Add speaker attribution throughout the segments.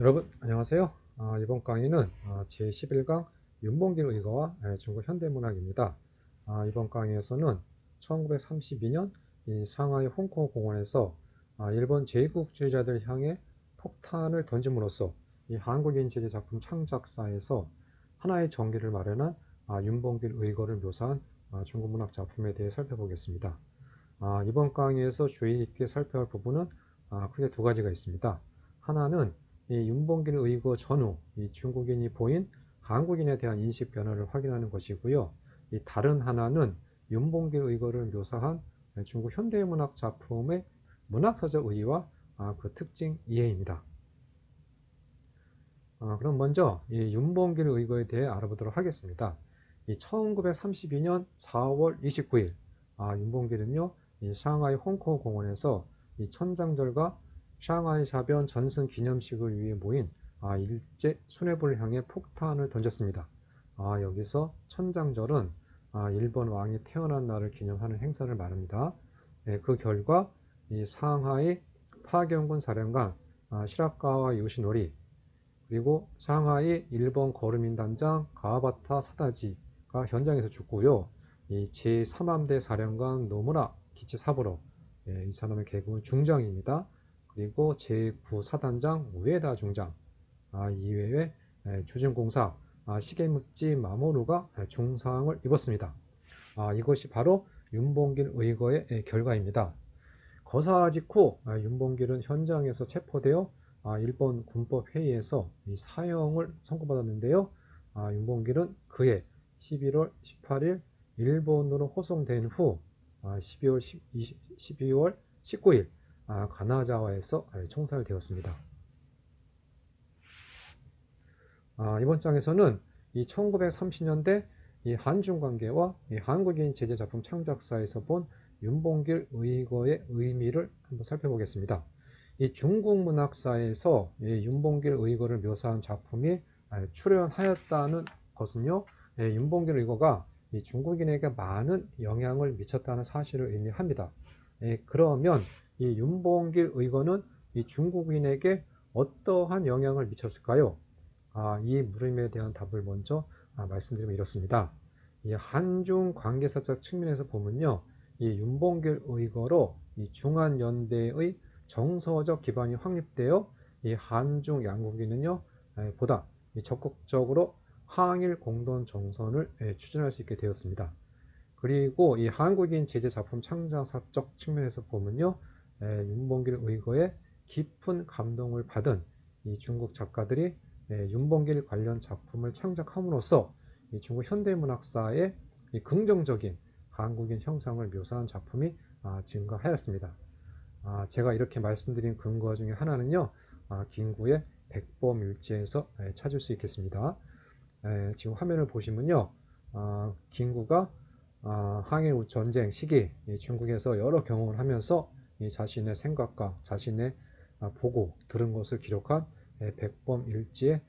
Speaker 1: 여러분 안녕하세요. 이번 강의는 제11강 윤봉길 의거와 중국 현대문학입니다. 이번 강의에서는 1932년 이 상하이 홍콩 공원에서 일본 제국주의자들 향해 폭탄을 던짐으로써 이 한국인 제재 작품 창작사에서 하나의 전기를 마련한 윤봉길 의거를 묘사한 중국 문학 작품에 대해 살펴보겠습니다. 이번 강의에서 주의 깊게 살펴볼 부분은 크게 두 가지가 있습니다. 하나는 이 윤봉길 의거 전후 이 중국인이 보인 한국인에 대한 인식 변화를 확인하는 것이고요. 이 다른 하나는 윤봉길 의거를 묘사한 중국 현대문학 작품의 문학서적 의의와 그 특징 이해입니다. 그럼 먼저 이 윤봉길 의거에 대해 알아보도록 하겠습니다. 이 1932년 4월 29일 윤봉길은요 이 상하이 홍콩 공원에서 이 천장절과 샹하이 사변 전승 기념식을 위해 모인 일제 수뇌부를 향해 폭탄을 던졌습니다. 여기서 천장절은 일본 왕이 태어난 날을 기념하는 행사를 말합니다. 그 결과 이 상하이 파경군 사령관 시라카와 요시노리 그리고 상하이 일본 거르민단장 가와바타 사다지가 현장에서 죽고요. 이 제3함대 사령관 노무라 기치사부로 이 사람의 계급은 중장입니다. 그리고 제9사단장 우에다 중장 이외에 주진공사 시게무찌 마모루가 중상을 입었습니다. 이것이 바로 윤봉길 의거의 결과입니다. 거사 직후 윤봉길은 현장에서 체포되어 일본 군법회의에서 이 사형을 선고받았는데요. 윤봉길은 그해 11월 18일 일본으로 호송된 후 12월 19일 가나자와에서 총살되었습니다. 이번 장에서는 이 1930년대 이 한중 관계와 이 한국인 제재 작품 창작사에서 본 윤봉길 의거의 의미를 한번 살펴보겠습니다. 이 중국 문학사에서 이 윤봉길 의거를 묘사한 작품이 출연하였다는 것은요, 윤봉길 의거가 이 중국인에게 많은 영향을 미쳤다는 사실을 의미합니다. 그러면 이 윤봉길 의거는 이 중국인에게 어떠한 영향을 미쳤을까요? 이 물음에 대한 답을 먼저 말씀드리면 이렇습니다. 이 한중 관계사적 측면에서 보면요, 이 윤봉길 의거로 이 중한연대의 정서적 기반이 확립되어 이 한중 양국인은요 보다 적극적으로 항일 공동 정선을 추진할 수 있게 되었습니다. 그리고 이 한국인 제재 작품 창작사적 측면에서 보면요, 윤봉길 의거에 깊은 감동을 받은 이 중국 작가들이 윤봉길 관련 작품을 창작함으로써 이 중국 현대문학사의 이 긍정적인 한국인 형상을 묘사한 작품이 증가하였습니다. 제가 이렇게 말씀드린 근거 중에 하나는요, 김구의 백범일지에서 찾을 수 있겠습니다. 지금 화면을 보시면요, 김구가 항일 전쟁 시기 중국에서 여러 경험을 하면서 자신의 생각과 자신의 보고 들은 것을 기록한 백범일지의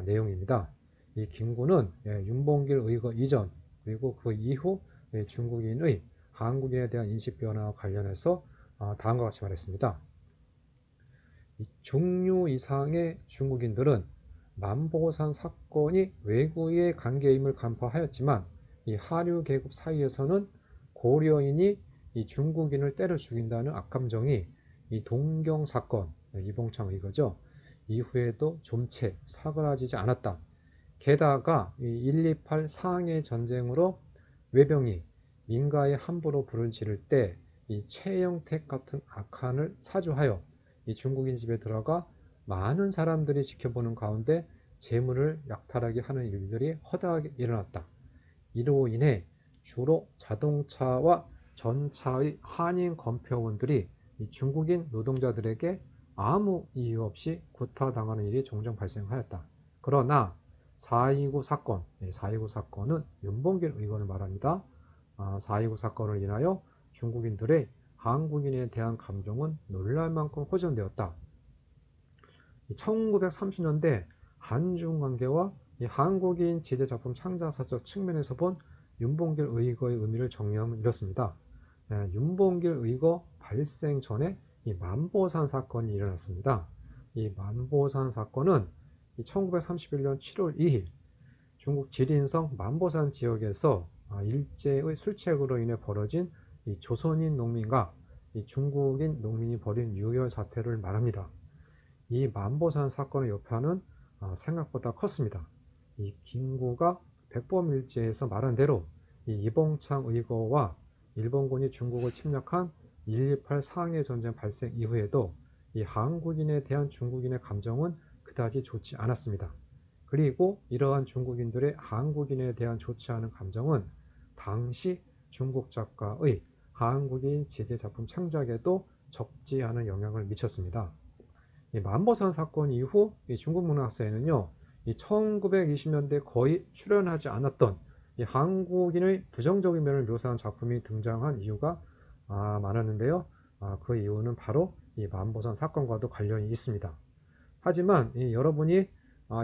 Speaker 1: 내용입니다. 이 김구는 윤봉길 의거 이전 그리고 그 이후 중국인의 한국인에 대한 인식 변화와 관련해서 다음과 같이 말했습니다. 중류 이상의 중국인들은 만보산 사건이 외구의 관계임을 간파하였지만 이 한류 계급 사이에서는 고려인이 이 중국인을 때려 죽인다는 악감정이 이 동경 사건 이봉창 의거죠. 이후에도 좀채 사그라지지 않았다. 게다가 이 128 상해 전쟁으로 외병이 민가에 함부로 불을 지를 때 이 최영택 같은 악한을 사주하여 이 중국인 집에 들어가 많은 사람들이 지켜보는 가운데 재물을 약탈하게 하는 일들이 허다하게 일어났다. 이로 인해 주로 자동차와 전차의 한인 검표원들이 이 중국인 노동자들에게 아무 이유 없이 구타당하는 일이 종종 발생하였다. 그러나 4.29 사건, 4.29 사건은 윤봉길 의원을 말합니다. 4.29 사건을 인하여 중국인들의 한국인에 대한 감정은 놀랄 만큼 호전되었다. 1930년대 한중 관계와 한국인 제재 작품 창작사적 측면에서 본 윤봉길 의거의 의미를 정리하면 이렇습니다. 윤봉길 의거 발생 전에 이 만보산 사건이 일어났습니다. 이 만보산 사건은 1931년 7월 2일 중국 지린성 만보산 지역에서 일제의 술책으로 인해 벌어진 이 조선인 농민과 이 중국인 농민이 벌인 유혈 사태를 말합니다. 이 만보산 사건의 여파는 생각보다 컸습니다. 이 김구가 백범일제에서 말한 대로 이 이봉창 의거와 일본군이 중국을 침략한 128 상해 전쟁 발생 이후에도 이 한국인에 대한 중국인의 감정은 그다지 좋지 않았습니다. 그리고 이러한 중국인들의 한국인에 대한 좋지 않은 감정은 당시 중국 작가의 한국인 제재 작품 창작에도 적지 않은 영향을 미쳤습니다. 이 만보산 사건 이후 이 중국 문학사에는요, 이 1920년대 거의 출연하지 않았던 이 한국인의 부정적인 면을 묘사한 작품이 등장한 이유가 많았는데요. 그 이유는 바로 이 만보산 사건과도 관련이 있습니다. 하지만 여러분이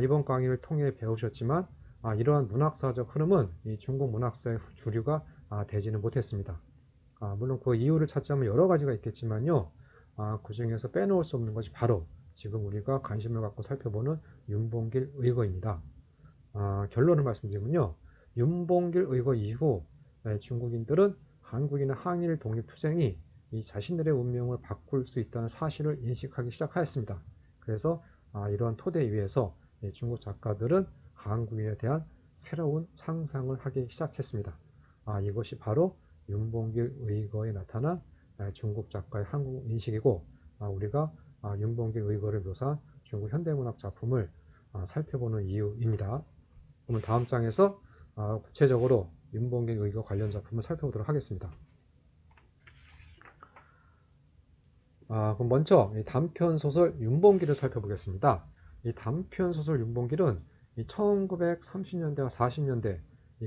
Speaker 1: 이번 강의를 통해 배우셨지만 이러한 문학사적 흐름은 이 중국 문학사의 주류가 되지는 못했습니다. 물론 그 이유를 찾자면 여러 가지가 있겠지만요. 그 중에서 빼놓을 수 없는 것이 바로 지금 우리가 관심을 갖고 살펴보는 윤봉길 의거입니다. 결론을 말씀드리면요. 윤봉길 의거 이후 중국인들은 한국인의 항일 독립투쟁이 이 자신들의 운명을 바꿀 수 있다는 사실을 인식하기 시작하였습니다. 그래서 이러한 토대 위에서 중국 작가들은 한국인에 대한 새로운 상상을 하기 시작했습니다. 이것이 바로 윤봉길 의거에 나타난 중국 작가의 한국 인식이고 우리가 윤봉길 의거를 묘사한 중국 현대문학 작품을 살펴보는 이유입니다. 그러면 다음 장에서 구체적으로 윤봉길 의거 관련 작품을 살펴보도록 하겠습니다. 그럼 먼저 단편소설 윤봉길을 살펴보겠습니다. 이 단편소설 윤봉길은 1930년대와 40년대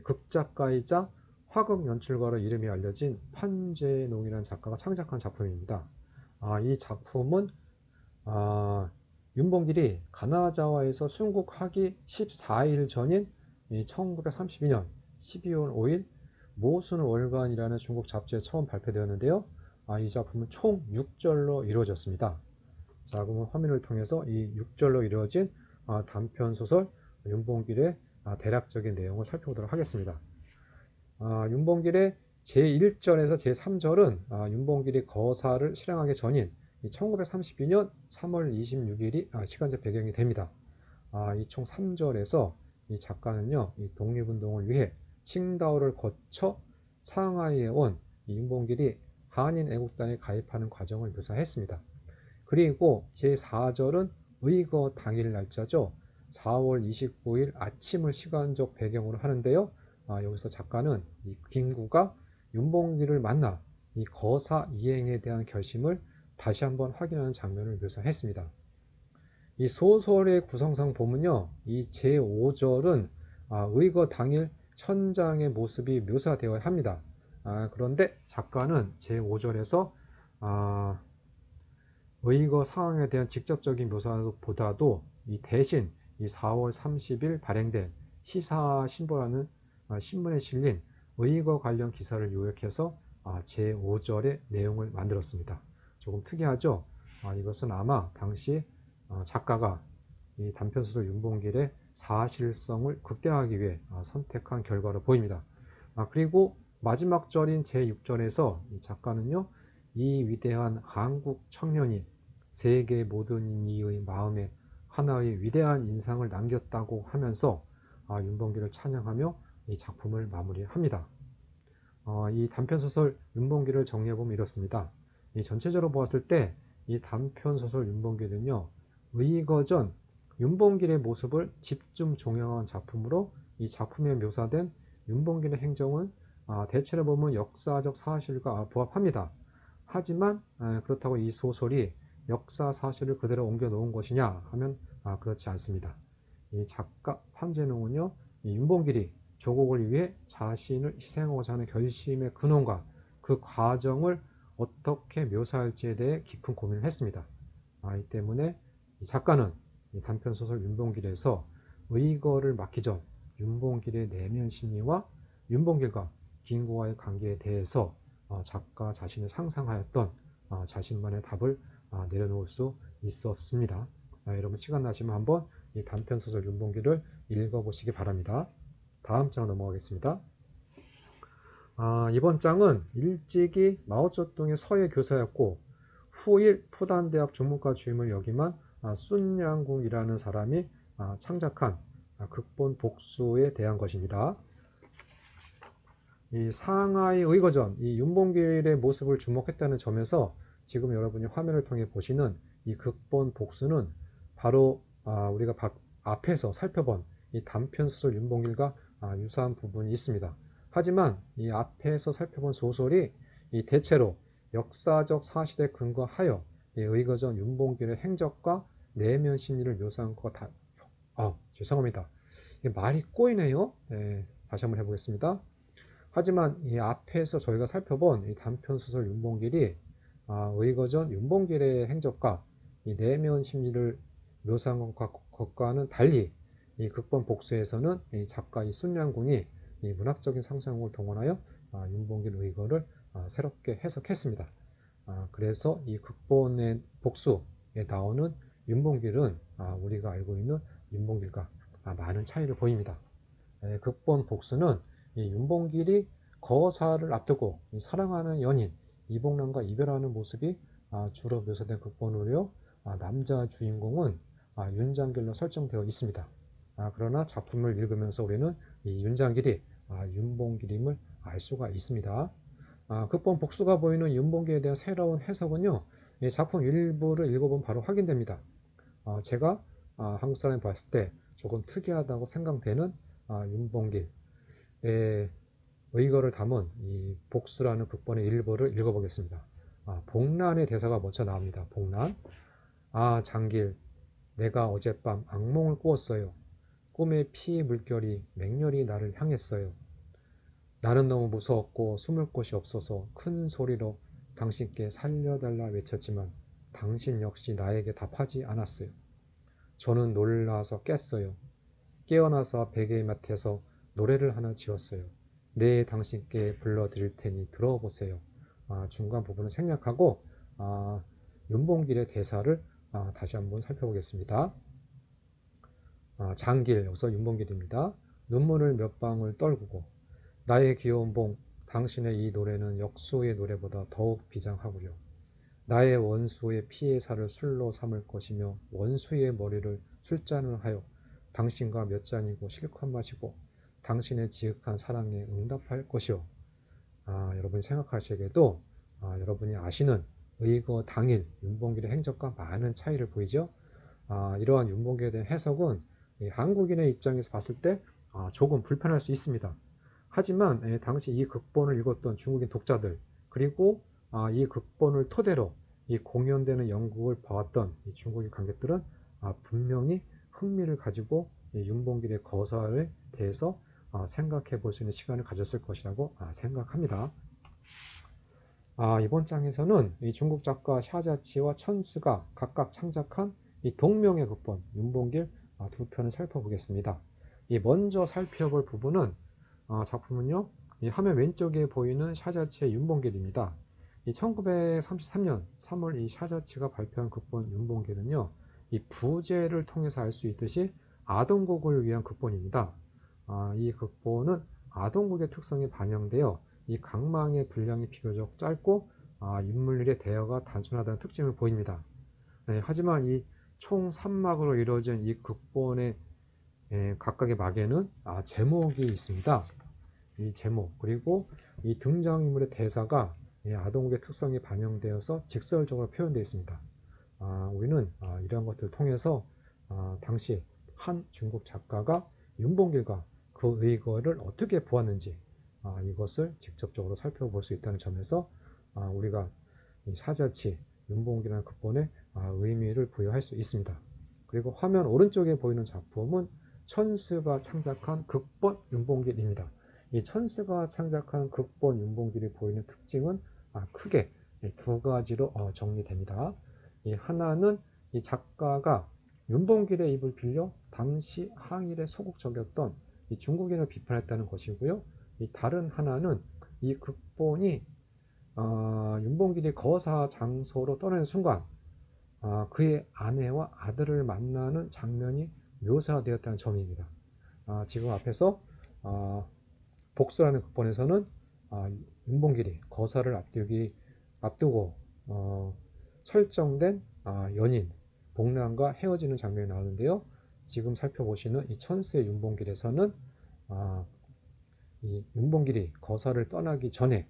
Speaker 1: 극작가이자 화극 연출가로 이름이 알려진 판재농이라는 작가가 창작한 작품입니다. 이 작품은 윤봉길이 가나자와에서 순국하기 14일 전인 1932년 12월 5일 모순월간이라는 중국 잡지에 처음 발표되었는데요. 이 작품은 총 6절로 이루어졌습니다. 자, 그러면 화면을 통해서 이 6절로 이루어진 단편소설 윤봉길의 대략적인 내용을 살펴보도록 하겠습니다. 윤봉길의 제1절에서 제3절은 윤봉길이 거사를 실행하기 전인 1932년 3월 26일이 시간적 배경이 됩니다. 이 총 3절에서 이 작가는요, 이 독립운동을 위해 칭다오를 거쳐 상하이에 온 윤봉길이 한인 애국단에 가입하는 과정을 묘사했습니다. 그리고 제4절은 의거 당일 날짜죠. 4월 29일 아침을 시간적 배경으로 하는데요. 여기서 작가는 이 김구가 윤봉길을 만나 이 거사 이행에 대한 결심을 다시 한번 확인하는 장면을 묘사했습니다. 이 소설의 구성상 보면요, 이 제5절은 의거 당일 현장의 모습이 묘사되어야 합니다. 그런데 작가는 제5절에서 의거 상황에 대한 직접적인 묘사보다도 이 대신 이 4월 30일 발행된 시사신보라는 신문에 실린 의거 관련 기사를 요약해서 제5절의 내용을 만들었습니다. 조금 특이하죠? 이것은 아마 당시 작가가 이 단편소설 윤봉길의 사실성을 극대화하기 위해 선택한 결과로 보입니다. 그리고 마지막 절인 제6절에서 이 작가는요, 이 위대한 한국 청년이 세계 모든 이의 마음에 하나의 위대한 인상을 남겼다고 하면서 윤봉길을 찬양하며 이 작품을 마무리합니다. 이 단편소설 윤봉길을 정리해보면 이렇습니다. 이 전체적으로 보았을 때 이 단편소설 윤봉길은요, 의거전 윤봉길의 모습을 집중 종영한 작품으로 이 작품에 묘사된 윤봉길의 행정은 대체로 보면 역사적 사실과 부합합니다. 하지만 그렇다고 이 소설이 역사 사실을 그대로 옮겨 놓은 것이냐 하면 그렇지 않습니다. 이 작가 판재농은요, 이 윤봉길이 조국을 위해 자신을 희생하고자 하는 결심의 근원과 그 과정을 어떻게 묘사할지에 대해 깊은 고민을 했습니다. 이 때문에 이 작가는 이 단편소설 윤봉길에서 의거를 맡기 전 윤봉길의 내면 심리와 윤봉길과 김구와의 관계에 대해서 작가 자신이 상상하였던 자신만의 답을 내려놓을 수 있었습니다. 여러분 시간 나시면 한번 이 단편소설 윤봉길을 읽어보시기 바랍니다. 다음 장 넘어가겠습니다. 이번 장은 일찍이 마오쩌둥의 서예 교사였고 후일 푸단대학 중문과 주임을 역임한 순양궁이라는 사람이 창작한 극본 복수에 대한 것입니다. 이 상하이 의거전, 이 윤봉길의 모습을 주목했다는 점에서 지금 여러분이 화면을 통해 보시는 이 극본 복수는 바로 우리가 앞에서 살펴본 이 단편소설 윤봉길과 유사한 부분이 있습니다. 하지만 이 앞에서 살펴본 소설이 이 대체로 역사적 사실에 근거하여 이 의거전 윤봉길의 행적과 내면 심리를 묘사한 것 죄송합니다. 이게 말이 꼬이네요. 네, 다시 한번 해보겠습니다. 하지만 이 앞에서 저희가 살펴본 이 단편소설 윤봉길이 의거전 윤봉길의 행적과 이 내면 심리를 묘사한 것과는 달리 이 극본 복수에서는 이 작가 이 순양궁이 이 문학적인 상상력을 동원하여 윤봉길 의거를 새롭게 해석했습니다. 그래서 이 극본의 복수에 나오는 윤봉길은 우리가 알고 있는 윤봉길과 많은 차이를 보입니다. 극본 복수는 이 윤봉길이 거사를 앞두고 사랑하는 연인 이봉란과 이별하는 모습이 주로 묘사된 극본으로요. 남자 주인공은 윤장길로 설정되어 있습니다. 그러나 작품을 읽으면서 우리는 이 윤장길이 윤봉길임을 알 수가 있습니다. 극본 복수가 보이는 윤봉길에 대한 새로운 해석은요. 이 작품 일부를 읽어보면 바로 확인됩니다. 제가 한국 사람이 봤을 때 조금 특이하다고 생각되는 윤봉길의 의거를 담은 이 복수라는 극본의 일부를 읽어보겠습니다. 복란의 대사가 먼저 나옵니다. 복란. 장길, 내가 어젯밤 악몽을 꾸었어요. 꿈의 피 물결이 맹렬히 나를 향했어요. 나는 너무 무서웠고 숨을 곳이 없어서 큰 소리로 당신께 살려달라 외쳤지만 당신 역시 나에게 답하지 않았어요. 저는 놀라서 깼어요. 깨어나서 베개 맡에서 노래를 하나 지었어요. 네, 당신께 불러드릴 테니 들어보세요. 중간 부분을 생략하고 윤봉길의 대사를 다시 한번 살펴보겠습니다. 장길, 여기서 윤봉길입니다. 눈물을 몇 방울 떨구고 나의 귀여운 봉, 당신의 이 노래는 역수의 노래보다 더욱 비장하구려. 나의 원수의 피의 살을 술로 삼을 것이며 원수의 머리를 술잔을 하여 당신과 몇 잔이고 실컷 마시고 당신의 지극한 사랑에 응답할 것이오. 여러분이 생각하시기에도 여러분이 아시는 의거 당일 윤봉길의 행적과 많은 차이를 보이죠. 이러한 윤봉길에 대한 해석은 한국인의 입장에서 봤을 때 조금 불편할 수 있습니다. 하지만 당시 이 극본을 읽었던 중국인 독자들 그리고 이 극본을 토대로 이 공연되는 연극을 봐왔던 이 중국인 관객들은 분명히 흥미를 가지고 이 윤봉길의 거사에 대해서 생각해 볼 수 있는 시간을 가졌을 것이라고 생각합니다. 이번 장에서는 이 중국 작가 샤자치와 천스가 각각 창작한 이 동명의 극본 윤봉길 두 편을 살펴보겠습니다. 이 먼저 살펴볼 부분은 작품은요, 이 화면 왼쪽에 보이는 샤자치의 윤봉길입니다. 이 1933년 3월 이 샤자치가 발표한 극본 윤봉길은요, 이 부제를 통해서 알 수 있듯이 아동곡을 위한 극본입니다. 이 극본은 아동곡의 특성이 반영되어 이 강망의 분량이 비교적 짧고 인물들의 대화가 단순하다는 특징을 보입니다. 하지만 이 총 3막으로 이루어진 이 극본의 각각의 막에는 제목이 있습니다. 이 제목 그리고 이 등장인물의 대사가 아동곡의 특성이 반영되어서 직설적으로 표현되어 있습니다. 우리는 이러한 것들을 통해서 당시 한 중국 작가가 윤봉길과 그 의거를 어떻게 보았는지 이것을 직접적으로 살펴볼 수 있다는 점에서 우리가 이 샤자치 윤봉길이라는 극본에 의미를 부여할 수 있습니다. 그리고 화면 오른쪽에 보이는 작품은 천스가 창작한 극본 윤봉길입니다. 이 천스가 창작한 극본 윤봉길이 보이는 특징은 크게 두 가지로 정리됩니다. 하나는 이 작가가 윤봉길의 입을 빌려 당시 항일에 소극적이었던 이 중국인을 비판했다는 것이고요. 이 다른 하나는 이 극본이 윤봉길이 거사 장소로 떠나는 순간 그의 아내와 아들을 만나는 장면이 묘사되었다는 점입니다. 지금 앞에서 복수라는 극본에서는 윤봉길이 거사를 앞두고 설정된 연인 복랑과 헤어지는 장면이 나오는데요. 지금 살펴보시는 이 천수의 윤봉길에서는 아, 이 윤봉길이 거사를 떠나기 전에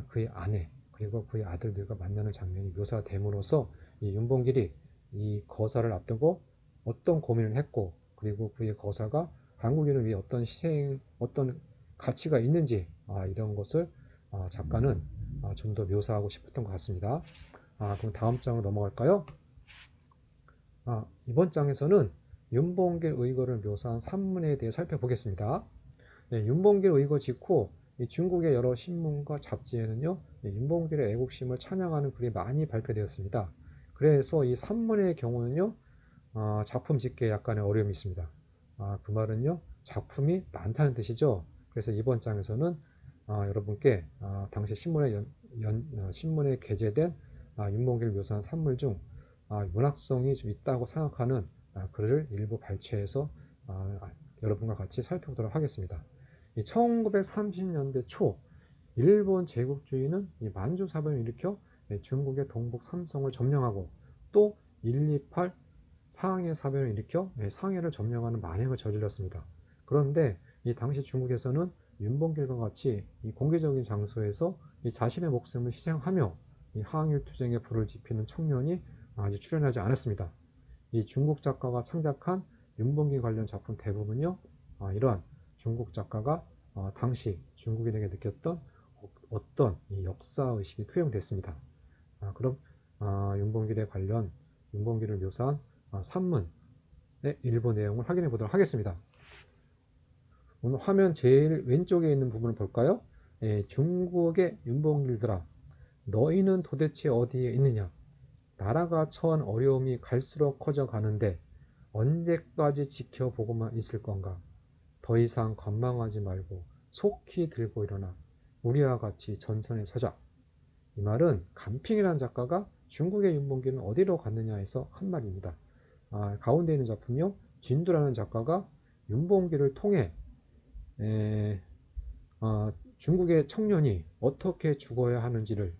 Speaker 1: 그의 아내 그리고 그의 아들들과 만나는 장면이 묘사됨으로써 이 윤봉길이 이 거사를 앞두고 어떤 고민을 했고 그리고 그의 거사가 한국인을 위해 어떤 희생, 어떤 가치가 있는지 이런 것을 작가는 좀 더 묘사하고 싶었던 것 같습니다. 그럼 다음 장으로 넘어갈까요? 이번 장에서는 윤봉길 의거를 묘사한 산문에 대해 살펴보겠습니다. 네, 윤봉길 의거 직후 중국의 여러 신문과 잡지에는요, 윤봉길의 애국심을 찬양하는 글이 많이 발표되었습니다. 그래서 이 산문의 경우는요, 작품 짓기에 약간의 어려움이 있습니다. 그 말은요, 작품이 많다는 뜻이죠. 그래서 이번 장에서는 여러분께 당시 신문에 게재된 윤봉길 묘사한 산물 중 문학성이 좀 있다고 생각하는 글을 일부 발췌해서 여러분과 같이 살펴보도록 하겠습니다. 1930년대 초 일본 제국주의는 이 만주 사변을 일으켜 중국의 동북 삼성을 점령하고 또 128 상해 사변을 일으켜 상해를 점령하는 만행을 저질렀습니다. 그런데 이 당시 중국에서는 윤봉길과 같이 이 공개적인 장소에서 이 자신의 목숨을 희생하며 이 항일 투쟁에 불을 지피는 청년이 아주 출연하지 않았습니다. 이 중국 작가가 창작한 윤봉길 관련 작품 대부분요, 이러한 중국 작가가 당시 중국인에게 느꼈던 어떤 이 역사의식이 투영됐습니다. 그럼 윤봉길을 묘사한 산문의 일부 내용을 확인해 보도록 하겠습니다. 오늘 화면 제일 왼쪽에 있는 부분을 볼까요? 중국의 윤봉길들아, 너희는 도대체 어디에 있느냐? 나라가 처한 어려움이 갈수록 커져 가는데 언제까지 지켜보고만 있을 건가? 더 이상 관망하지 말고 속히 들고 일어나 우리와 같이 전선에 서자. 이 말은 간핑이라는 작가가 중국의 윤봉길은 어디로 갔느냐에서 한 말입니다. 가운데 있는 작품이요. 진두라는 작가가 윤봉길을 통해 중국의 청년이 어떻게 죽어야 하는지를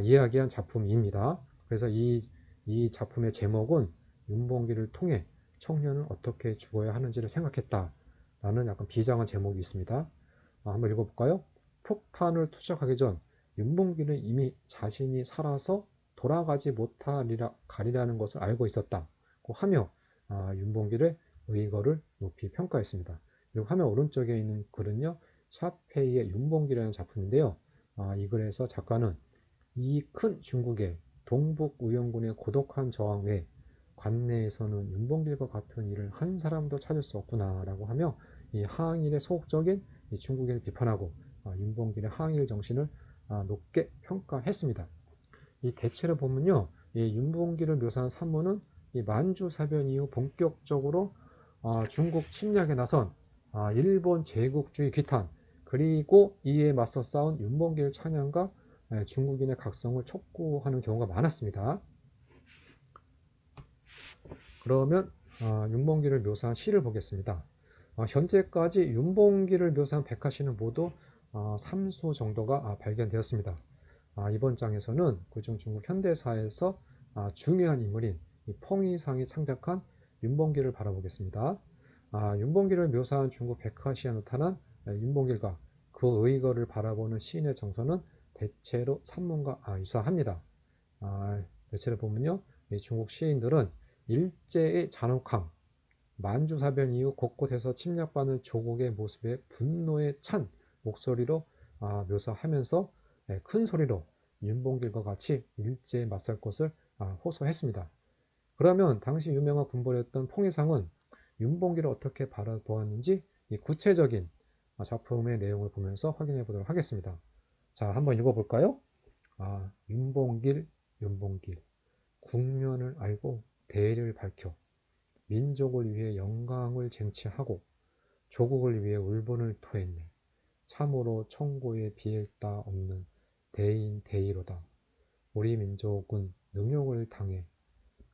Speaker 1: 이야기한 작품입니다. 그래서 이 작품의 제목은 윤봉길을 통해 청년은 어떻게 죽어야 하는지를 생각했다 라는 약간 비장한 제목이 있습니다. 한번 읽어볼까요? 폭탄을 투척하기 전 윤봉길은 이미 자신이 살아서 돌아가지 못하리라는 것을 알고 있었다고 하며 윤봉길의 의거를 높이 평가했습니다. 그리고 화면 오른쪽에 있는 글은요, 샤페이의 윤봉길이라는 작품인데요. 이 글에서 작가는 이 큰 중국의 동북 우영군의 고독한 저항 외에 관내에서는 윤봉길과 같은 일을 한 사람도 찾을 수 없구나 라고 하며 이 항일의 소극적인 이 중국인을 비판하고 윤봉길의 항일 정신을 높게 평가했습니다. 이 대체로 보면요, 이 윤봉길을 묘사한 산문은 이 만주 사변 이후 본격적으로 중국 침략에 나선 일본 제국주의 기탄 그리고 이에 맞서 싸운 윤봉길 찬양과 중국인의 각성을 촉구하는 경우가 많았습니다. 그러면 윤봉길을 묘사한 시를 보겠습니다. 현재까지 윤봉길을 묘사한 백화시는 모두 3수 정도가 발견되었습니다. 이번 장에서는 그중 중국 현대사에서 중요한 인물인 펑이상이 창작한 윤봉길을 바라보겠습니다. 윤봉길을 묘사한 중국 백화시에 나타난 윤봉길과 그 의거를 바라보는 시인의 정서는 대체로 산문과 유사합니다. 대체로 보면요, 중국 시인들은 일제의 잔혹함, 만주사변 이후 곳곳에서 침략받는 조국의 모습에 분노에 찬 목소리로 묘사하면서 큰 소리로 윤봉길과 같이 일제에 맞설 것을 호소했습니다. 그러면 당시 유명한 군벌이었던 통일상은 윤봉길을 어떻게 바라보았는지 이 구체적인 작품의 내용을 보면서 확인해 보도록 하겠습니다. 자, 한번 읽어볼까요? 윤봉길, 윤봉길, 국면을 알고 대의를 밝혀 민족을 위해 영광을 쟁취하고 조국을 위해 울분을 토했네. 참으로 천고에 비할 바 없는 대인 대의로다. 우리 민족은 능욕을 당해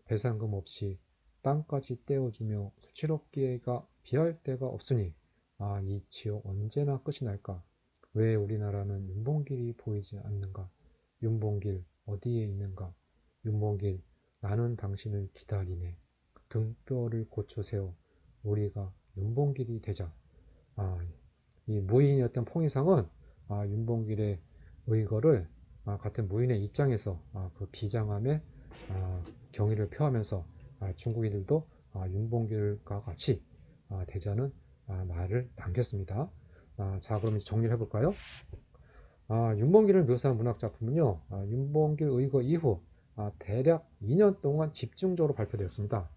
Speaker 1: 배상금 없이 땅까지 떼어주며 수치롭기가 비할 데가 없으니 이 지옥 언제나 끝이 날까? 왜 우리나라는 윤봉길이 보이지 않는가? 윤봉길 어디에 있는가? 윤봉길 나는 당신을 기다리네. 등뼈를 고쳐 세워 우리가 윤봉길이 되자. 아, 이 무인이었던 홍의상은 윤봉길의 의거를 같은 무인의 입장에서 그 비장함에 경의를 표하면서 중국인들도 윤봉길과 같이 되자는 말을 남겼습니다. 자, 그럼 이제 정리를 해볼까요? 윤봉길을 묘사한 문학 작품은요, 윤봉길 의거 이후 대략 2년 동안 집중적으로 발표되었습니다.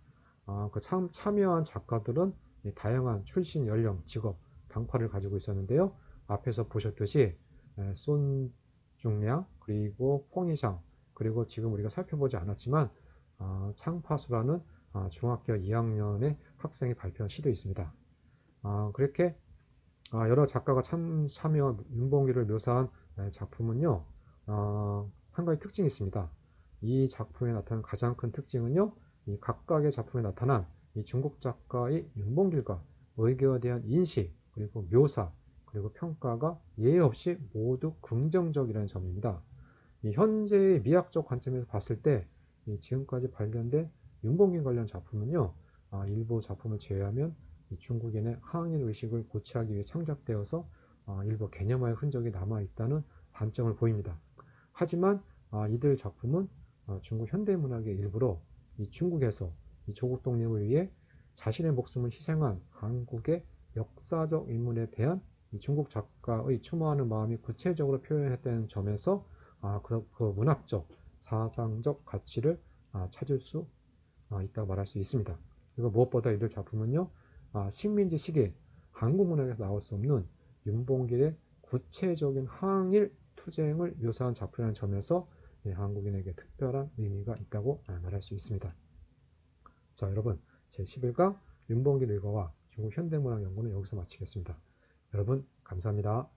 Speaker 1: 참여한 작가들은 다양한 출신, 연령, 직업, 당파를 가지고 있었는데요. 앞에서 보셨듯이 손중량, 그리고 홍의상, 그리고 지금 우리가 살펴보지 않았지만 창파수라는 중학교 2학년의 학생이 발표한 시도 있습니다. 그렇게 여러 작가가 참여한 윤봉길을 묘사한 작품은요, 한 가지 특징이 있습니다. 이 작품에 나타난 가장 큰 특징은요, 이 각각의 작품에 나타난 이 중국 작가의 윤봉길과 의교에 대한 인식, 그리고 묘사, 그리고 평가가 예외 없이 모두 긍정적이라는 점입니다. 이 현재의 미학적 관점에서 봤을 때 지금까지 발견된 윤봉길 관련 작품은요, 일부 작품을 제외하면 중국인의 항일 의식을 고취하기 위해 창작되어서 일부 개념화의 흔적이 남아있다는 관점을 보입니다. 하지만 이들 작품은 중국 현대문학의 일부로 이 중국에서 이 조국 독립을 위해 자신의 목숨을 희생한 한국의 역사적 인물에 대한 이 중국 작가의 추모하는 마음이 구체적으로 표현했다는 점에서 그 문학적, 사상적 가치를 찾을 수 있다고 말할 수 있습니다. 그리고 무엇보다 이들 작품은요, 식민지 시기에 한국 문학에서 나올 수 없는 윤봉길의 구체적인 항일 투쟁을 묘사한 작품이라는 점에서 한국인에게 특별한 의미가 있다고 말할 수 있습니다. 자, 여러분, 제11강 윤봉길 일과와 중국 현대문학 연구는 여기서 마치겠습니다. 여러분, 감사합니다.